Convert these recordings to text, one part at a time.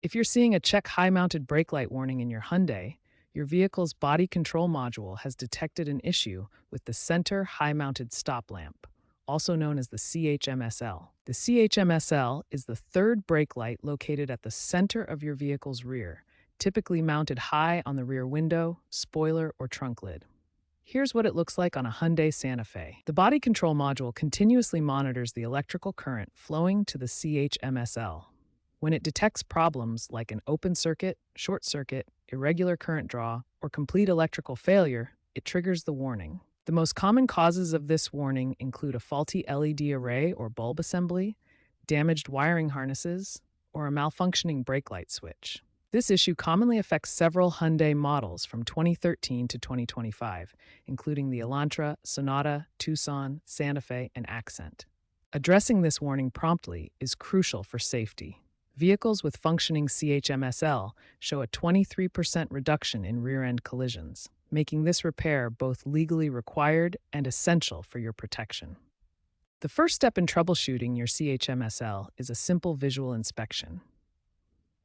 If you're seeing a check high-mounted brake light warning in your Hyundai, your vehicle's body control module has detected an issue with the center high-mounted stop lamp, also known as the CHMSL. The CHMSL is the third brake light located at the center of your vehicle's rear, typically mounted high on the rear window, spoiler, or trunk lid. Here's what it looks like on a Hyundai Santa Fe. The body control module continuously monitors the electrical current flowing to the CHMSL. When it detects problems like an open circuit, short circuit, irregular current draw, or complete electrical failure, it triggers the warning. The most common causes of this warning include a faulty LED array or bulb assembly, damaged wiring harnesses, or a malfunctioning brake light switch. This issue commonly affects several Hyundai models from 2013 to 2025, including the Elantra, Sonata, Tucson, Santa Fe, and Accent. Addressing this warning promptly is crucial for safety. Vehicles with functioning CHMSL show a 23% reduction in rear-end collisions, making this repair both legally required and essential for your protection. The first step in troubleshooting your CHMSL is a simple visual inspection.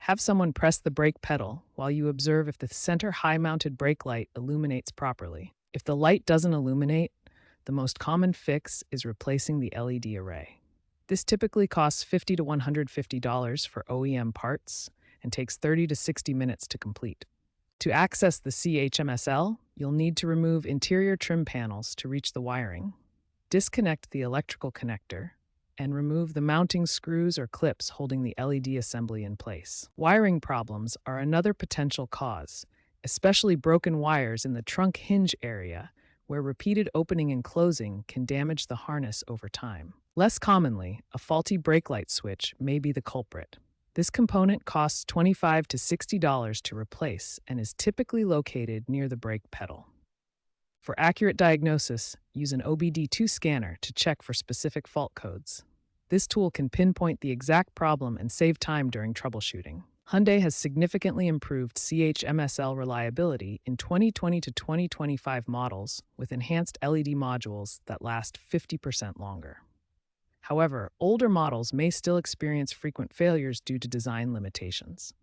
Have someone press the brake pedal while you observe if the center high-mounted brake light illuminates properly. If the light doesn't illuminate, the most common fix is replacing the LED array. This typically costs $50 to $150 for OEM parts and takes 30 to 60 minutes to complete. To access the CHMSL, you'll need to remove interior trim panels to reach the wiring, disconnect the electrical connector, and remove the mounting screws or clips holding the LED assembly in place. Wiring problems are another potential cause, especially broken wires in the trunk hinge area, where repeated opening and closing can damage the harness over time. Less commonly, a faulty brake light switch may be the culprit. This component costs $25 to $60 to replace and is typically located near the brake pedal. For accurate diagnosis, use an OBD2 scanner to check for specific fault codes. This tool can pinpoint the exact problem and save time during troubleshooting. Hyundai has significantly improved CHMSL reliability in 2020 to 2025 models with enhanced LED modules that last 50% longer. However, older models may still experience frequent failures due to design limitations.